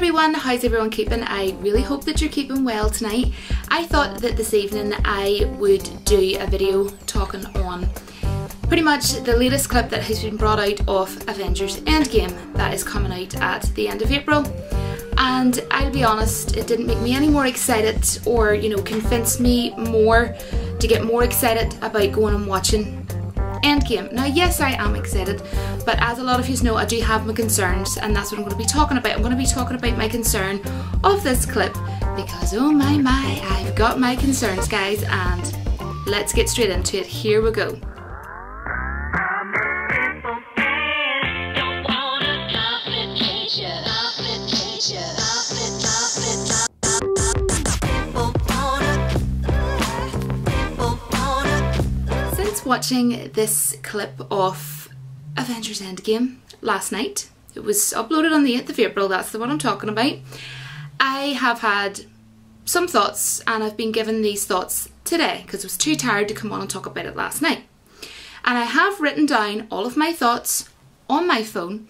everyone, how's everyone keeping? I really hope that you're keeping well tonight. I thought that this evening I would do a video talking on pretty much the latest clip that has been brought out of Avengers EndGame that is coming out at the end of April. And I'll be honest, it didn't make me any more excited or, convince me more to get more excited about going and watching EndGame. Now yes, I am excited, but as a lot of you know, I do have my concerns, and that's what I'm going to be talking about. I'm going to be talking about my concern of this clip because oh my, I've got my concerns, guys, and let's get straight into it. Here we go. Watching this clip of Avengers EndGame last night. It was uploaded on the 8th of April, that's the one I'm talking about. I have had some thoughts and I've been given these thoughts today because I was too tired to come on and talk about it last night. And I have written down all of my thoughts on my phone,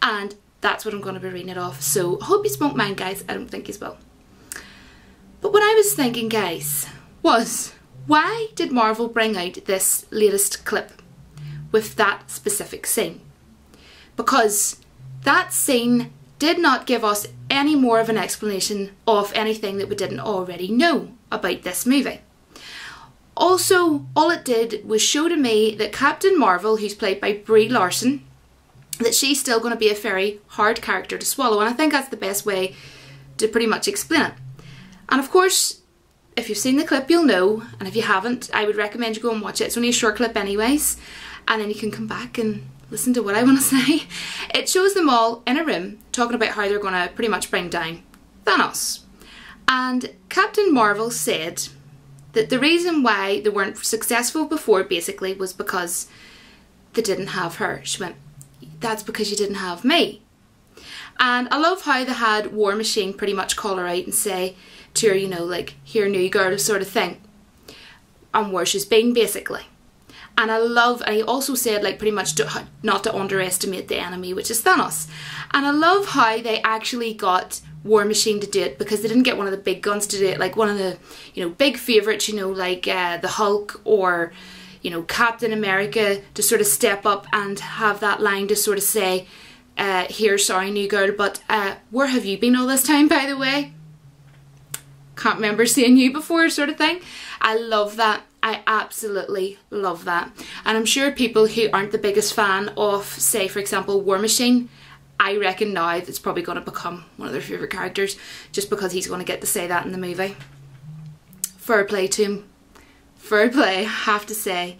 and that's what I'm going to be reading it off. So I hope you won't mind, guys. I don't think you will. But what I was thinking, guys, was why did Marvel bring out this latest clip with that specific scene? Because that scene did not give us any more of an explanation of anything that we didn't already know about this movie. Also, all it did was show to me that Captain Marvel, who's played by Brie Larson, that she's still going to be a very hard character to swallow, and I think that's the best way to pretty much explain it. And of course, if you've seen the clip, you'll know, and if you haven't, I would recommend you go and watch it. It's only a short clip anyways, and then you can come back and listen to what I want to say. It shows them all in a room talking about how they're going to pretty much bring down Thanos. And Captain Marvel said that the reason why they weren't successful before basically was because they didn't have her. She went, "That's because you didn't have me." And I love how they had War Machine pretty much call her out and say to her, like, "Here, new girl," sort of thing, and where she's been basically. And I love, and he also said, like, pretty much not to underestimate the enemy, which is Thanos. And I love how they actually got War Machine to do it, because they didn't get one of the big guns to do it, like one of the, big favourites, like the Hulk or, Captain America, to sort of step up and have that line to sort of say, "Here, sorry, new girl, but where have you been all this time, by the way? Can't remember seeing you before," sort of thing. I love that. I absolutely love that. And I'm sure people who aren't the biggest fan of, say, for example, War Machine, I reckon now it's probably going to become one of their favourite characters just because he's going to get to say that in the movie. Fair play to him. Fair play, I have to say.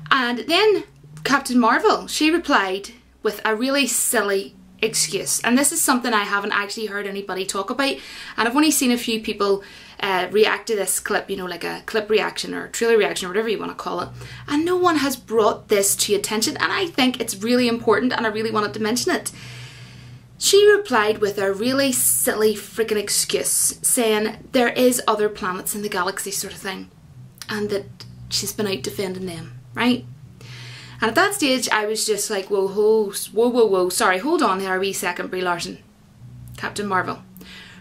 And then Captain Marvel, she replied with a really silly excuse, and this is something I haven't actually heard anybody talk about, and I've only seen a few people react to this clip, like a clip reaction or a trailer reaction or whatever you want to call it, and no one has brought this to attention, and I think it's really important and I really wanted to mention it. She replied with a really silly freaking excuse saying there is other planets in the galaxy sort of thing, and that she's been out defending them, right? And at that stage, I was just like, whoa, sorry, hold on there a wee second, Brie Larson. Captain Marvel.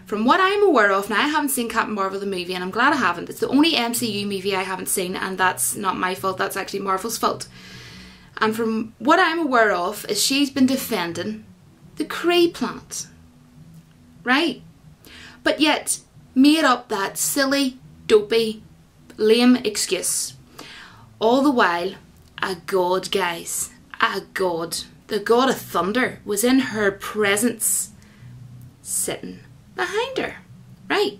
From what I'm aware of, now I haven't seen Captain Marvel the movie, and I'm glad I haven't. It's the only MCU movie I haven't seen, and that's not my fault, that's actually Marvel's fault. And from what I'm aware of, is she's been defending the Kree planet. Right? But yet, made up that silly, dopey, lame excuse. All the while, a god, guys, a god, the god of thunder, was in her presence, sitting behind her, right?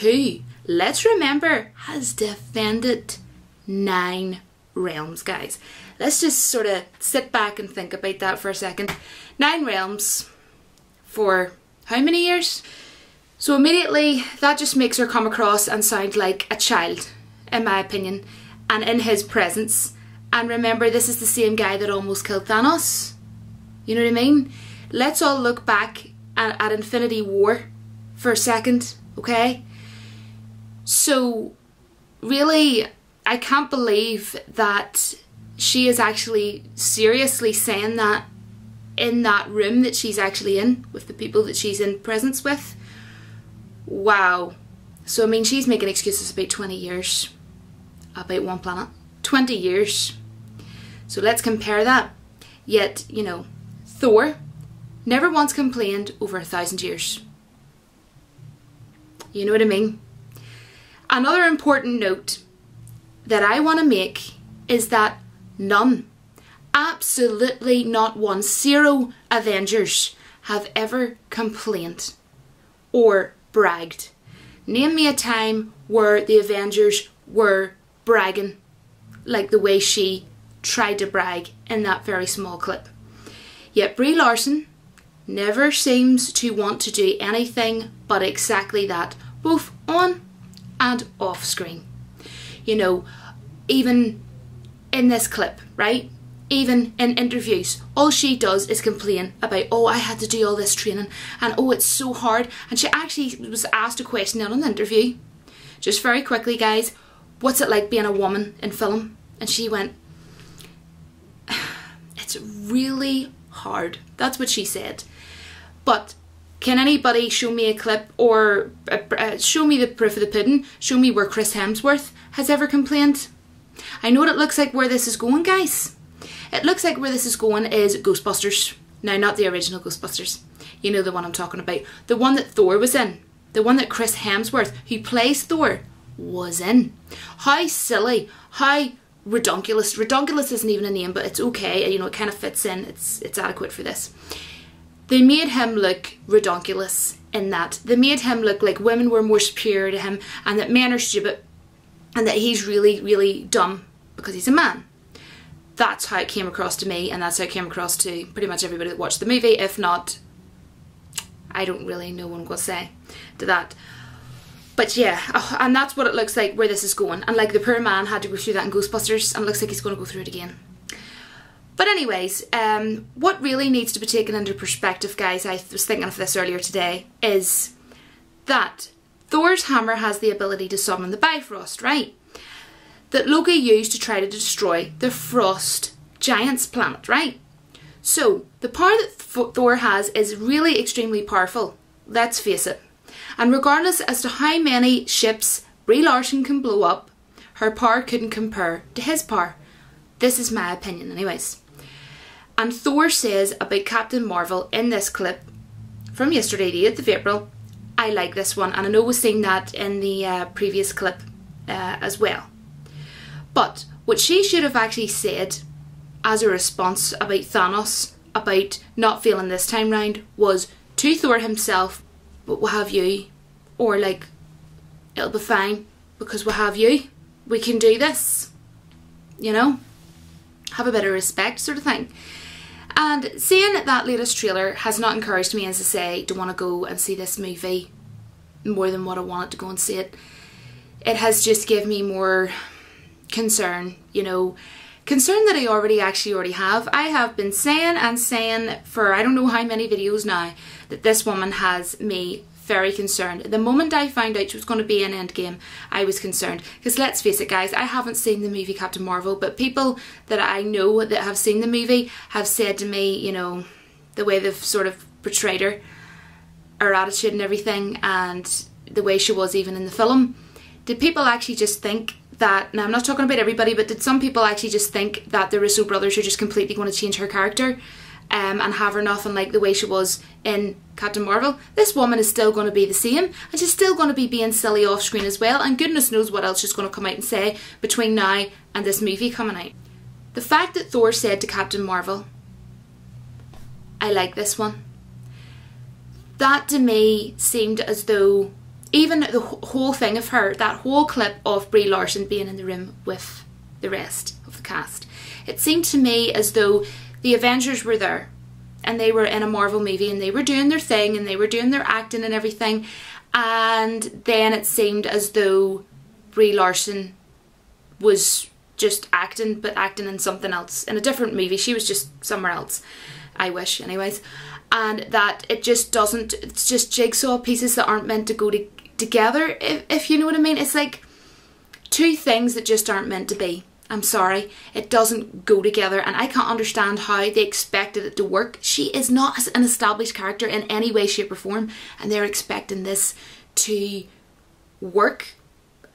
Who, let's remember, has defended 9 realms, guys. Let's just sort of sit back and think about that for a second. 9 realms for how many years? So immediately, that just makes her come across and sound like a child, in my opinion, and in his presence. And remember, this is the same guy that almost killed Thanos. You know what I mean? Let's all look back at Infinity War for a second, okay? So, really, I can't believe that she is actually seriously saying that in that room that she's actually in, with the people that she's in presence with. Wow. So I mean, she's making excuses about 20 years about one planet. 20 years. So let's compare that. Yet, you know, Thor never once complained over 1,000 years. You know what I mean? Another important note that I want to make is that none, absolutely not one, 0 Avengers have ever complained or bragged. Name me a time where the Avengers were bragging like the way she tried to brag in that very small clip. Yet Brie Larson never seems to want to do anything but exactly that, both on and off screen. You know, even in this clip, right? Even in interviews, all she does is complain about, oh, I had to do all this training, and oh, it's so hard. And she actually was asked a question in an interview, just very quickly, guys, what's it like being a woman in film? And she went, it's really hard. That's what she said. But can anybody show me a clip or show me the proof of the pudding? Show me where Chris Hemsworth has ever complained? I know what it looks like where this is going, guys. It looks like where this is going is Ghostbusters. Now, not the original Ghostbusters. You know the one I'm talking about. The one that Thor was in. The one that Chris Hemsworth, who plays Thor, was in. How silly. How redonkulous. Redonkulous isn't even a name, but it's okay. You know, it kind of fits in. It's adequate for this. They made him look redonkulous in that. They made him look like women were more superior to him and that men are stupid and that he's really, really dumb because he's a man. That's how it came across to me, and that's how it came across to pretty much everybody that watched the movie. If not, I don't really know what I'm going to say to that. But yeah, and that's what it looks like where this is going. And like the poor man had to go through that in Ghostbusters, and it looks like he's going to go through it again. But anyways, what really needs to be taken into perspective, guys, I was thinking of this earlier today, is that Thor's hammer has the ability to summon the Bifrost, right? That Loki used to try to destroy the Frost Giants planet, right? So, the power that Thor has is really extremely powerful, let's face it. And regardless as to how many ships Brie Larson can blow up, her power couldn't compare to his power. This is my opinion anyways. And Thor says about Captain Marvel in this clip from yesterday, the 8th of April, I like this one, and I know we've seen that in the previous clip as well. But what she should have actually said as a response about Thanos, about not feeling this time round, was to Thor himself, but we'll have you. Or like, it'll be fine because we'll have you. We can do this. You know? Have a bit of respect sort of thing. And seeing that latest trailer has not encouraged me, as I say, to want to go and see this movie more than what I wanted to go and see it. It has just given me more concern, you know, concern that I already have. I have been saying and saying for I don't know how many videos now that this woman has me very concerned. The moment I found out she was going to be in EndGame, I was concerned. Because let's face it, guys, I haven't seen the movie Captain Marvel, but people that I know that have seen the movie have said to me, you know, the way they've sort of portrayed her attitude and everything, and the way she was even in the film. Did people actually just think that, now I'm not talking about everybody, but did some people actually just think that the Russo brothers are just completely going to change her character and have her nothing like the way she was in Captain Marvel? This woman is still going to be the same, and she's still going to be being silly off screen as well, and goodness knows what else she's going to come out and say between now and this movie coming out. The fact that Thor said to Captain Marvel, I like this one, that to me seemed as though even the whole thing of her, that whole clip of Brie Larson being in the room with the rest of the cast, it seemed to me as though the Avengers were there and they were in a Marvel movie and they were doing their thing and they were doing their acting and everything, and then it seemed as though Brie Larson was just acting, but acting in something else, in a different movie. She was just somewhere else, I wish anyways. And that it just doesn't, it's just jigsaw pieces that aren't meant to go together, if you know what I mean. It's like two things that just aren't meant to be. I'm sorry, it doesn't go together, and I can't understand how they expected it to work. She is not an established character in any way, shape or form, and they're expecting this to work.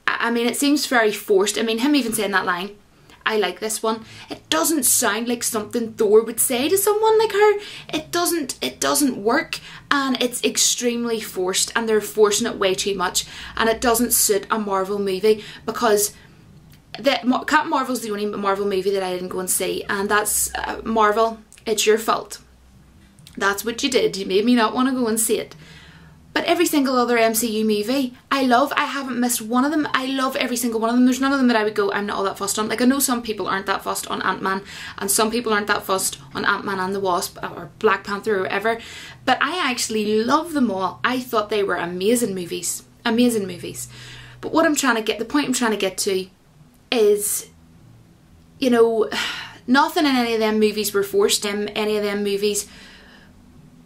I mean, it seems very forced. I mean, him even saying that line, I like this one, it doesn't sound like something Thor would say to someone like her. It doesn't work, and it's extremely forced, and they're forcing it way too much, and it doesn't suit a Marvel movie, because Captain Marvel's the only Marvel movie that I didn't go and see, and that's Marvel, it's your fault. That's what you did. You made me not want to go and see it. But every single other MCU movie, I love. I haven't missed one of them. I love every single one of them. There's none of them that I would go, I'm not all that fussed on. Like, I know some people aren't that fussed on Ant-Man, and some people aren't that fussed on Ant-Man and the Wasp, or Black Panther, or whatever. But I actually love them all. I thought they were amazing movies. Amazing movies. But what I'm trying to get, the point I'm trying to get to is, you know, nothing in any of them movies were forced. In any of them movies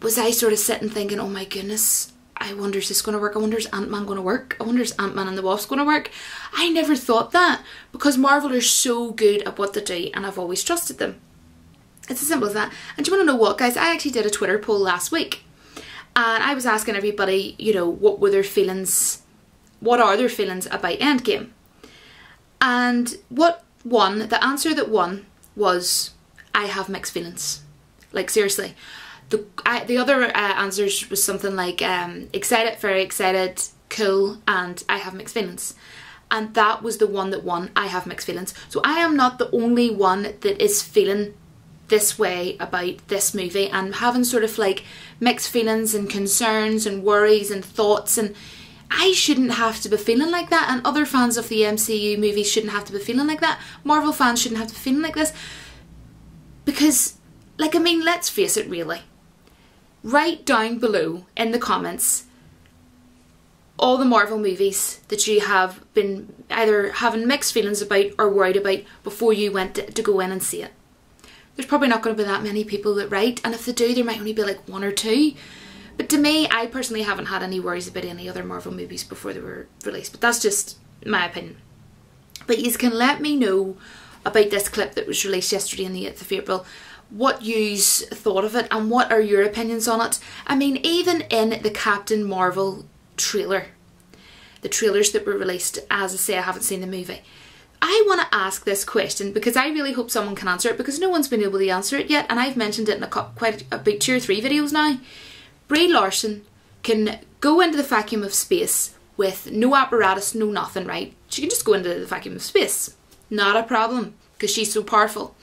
was I sort of sitting thinking, oh my goodness, I wonder is this going to work? I wonder is Ant-Man going to work? I wonder is Ant-Man and the Wasp going to work? I never thought that, because Marvel are so good at what they do, and I've always trusted them. It's as simple as that. And do you want to know what, guys? I actually did a Twitter poll last week, and I was asking everybody, you know, what were their feelings, what are their feelings about EndGame? And what won, the answer that won was, I have mixed feelings. Like, seriously. The other answers was something like excited, very excited, cool, and I have mixed feelings. And that was the one that won, I have mixed feelings. So I am not the only one that is feeling this way about this movie, and having sort of like mixed feelings and concerns and worries and thoughts, and I shouldn't have to be feeling like that, and other fans of the MCU movies shouldn't have to be feeling like that. Marvel fans shouldn't have to be feeling like this. Because, like, I mean, let's face it really. Write down below in the comments all the Marvel movies that you have been either having mixed feelings about or worried about before you went to go in and see it. There's probably not going to be that many people that write, and if they do, there might only be like one or two. But to me, I personally haven't had any worries about any other Marvel movies before they were released. But that's just my opinion. But you can let me know about this clip that was released yesterday on the 8th of April. What yous thought of it, and what are your opinions on it? I mean, even in the Captain Marvel trailer, the trailers that were released, as I say, I haven't seen the movie. I want to ask this question because I really hope someone can answer it, because no one's been able to answer it yet, and I've mentioned it in quite about 2 or 3 videos now. Brie Larson can go into the vacuum of space with no apparatus, no nothing, right? She can just go into the vacuum of space. Not a problem, because she's so powerful.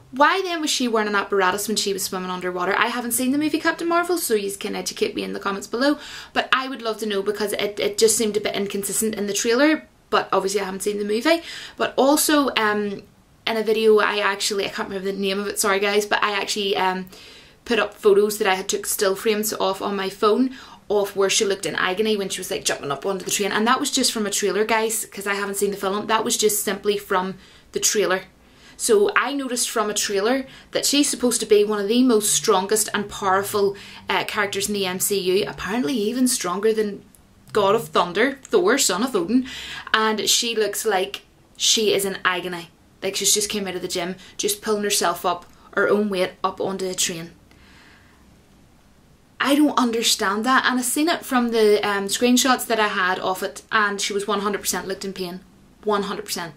Why then was she wearing an apparatus when she was swimming underwater? I haven't seen the movie Captain Marvel, so you can educate me in the comments below. But I would love to know, because it just seemed a bit inconsistent in the trailer. But obviously I haven't seen the movie. But also in a video I can't remember the name of it, sorry guys, but I actually put up photos that I had took still frames off on my phone of where she looked in agony when she was like jumping up onto the train. And that was just from a trailer, guys, because I haven't seen the film. That was just simply from the trailer. So I noticed from a trailer that she's supposed to be one of the most strongest and powerful characters in the MCU, apparently even stronger than God of Thunder, Thor, son of Odin, and she looks like she is in agony. Like she's just came out of the gym, just pulling herself up, her own weight, up onto a train. I don't understand that, and I've seen it from the screenshots that I had of it, and she was 100% looked in pain. 100%.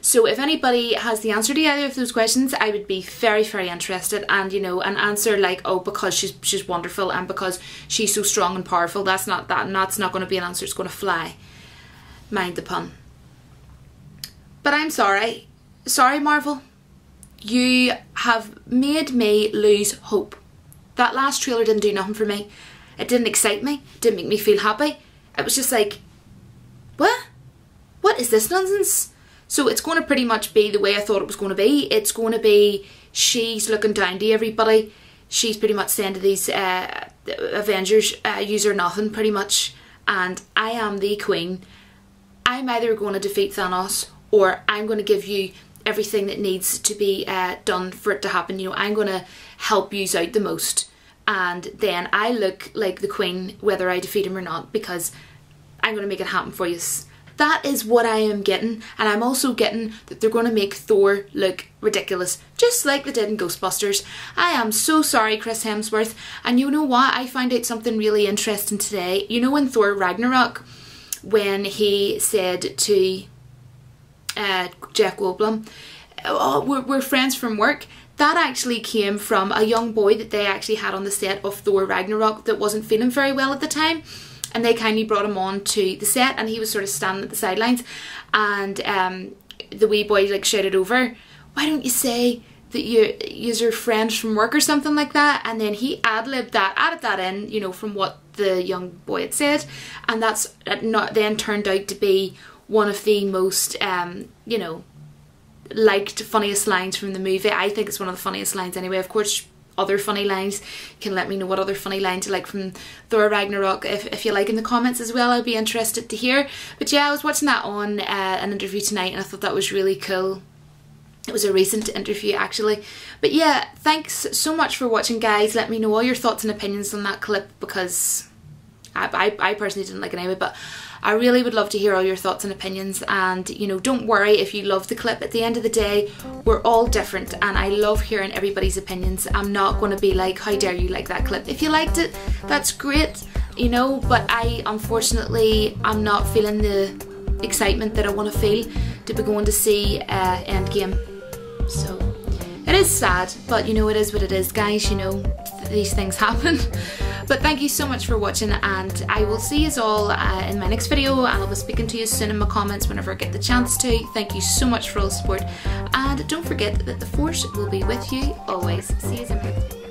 So if anybody has the answer to either of those questions, I would be very, very interested. And, you know, an answer like, oh, because she's wonderful and because she's so strong and powerful, that's not going to be an answer. It's going to fly. Mind the pun. But I'm sorry. Sorry, Marvel. You have made me lose hope. That last trailer didn't do nothing for me. It didn't excite me. It didn't make me feel happy. It was just like, what? What is this nonsense? So it's going to pretty much be the way I thought it was going to be. It's going to be she's looking down to everybody. She's pretty much saying to these Avengers, yous are nothing pretty much. And I am the queen. I'm either going to defeat Thanos, or I'm going to give you everything that needs to be done for it to happen. You know, I'm going to help yous out the most. And then I look like the queen whether I defeat him or not, because I'm going to make it happen for yous. That is what I am getting, and I'm also getting that they're going to make Thor look ridiculous, just like they did in Ghostbusters. I am so sorry, Chris Hemsworth. And you know what? I found out something really interesting today. You know in Thor Ragnarok, when he said to Jeff Goldblum, oh, we're friends from work, that actually came from a young boy that they actually had on the set of Thor Ragnarok that wasn't feeling very well at the time. And they kindly brought him on to the set, and he was sort of standing at the sidelines, and the wee boy like shouted over, "Why don't you say that you're friends from work," or something like that? And then he ad-libbed that, added that in, you know, from what the young boy had said, and that's not then turned out to be one of the most you know, liked, funniest lines from the movie. I think it's one of the funniest lines anyway. Of course, other funny lines, you can let me know what other funny lines you like from Thor Ragnarok if you like in the comments as well. I'd be interested to hear. But yeah, I was watching that on an interview tonight, and I thought that was really cool. It was a recent interview actually. But yeah, thanks so much for watching, guys. Let me know all your thoughts and opinions on that clip, because I personally didn't like it anyway, but I really would love to hear all your thoughts and opinions. And you know, don't worry if you love the clip. At the end of the day, we're all different, and I love hearing everybody's opinions. I'm not going to be like, how dare you like that clip. If you liked it, that's great, you know, but unfortunately I'm not feeling the excitement that I want to feel to be going to see Endgame. So it is sad, but you know, it is what it is, guys. You know, these things happen. But thank you so much for watching, and I will see you all in my next video, and I'll be speaking to you soon in my comments whenever I get the chance to. Thank you so much for all the support, and don't forget that the Force will be with you always. See you soon.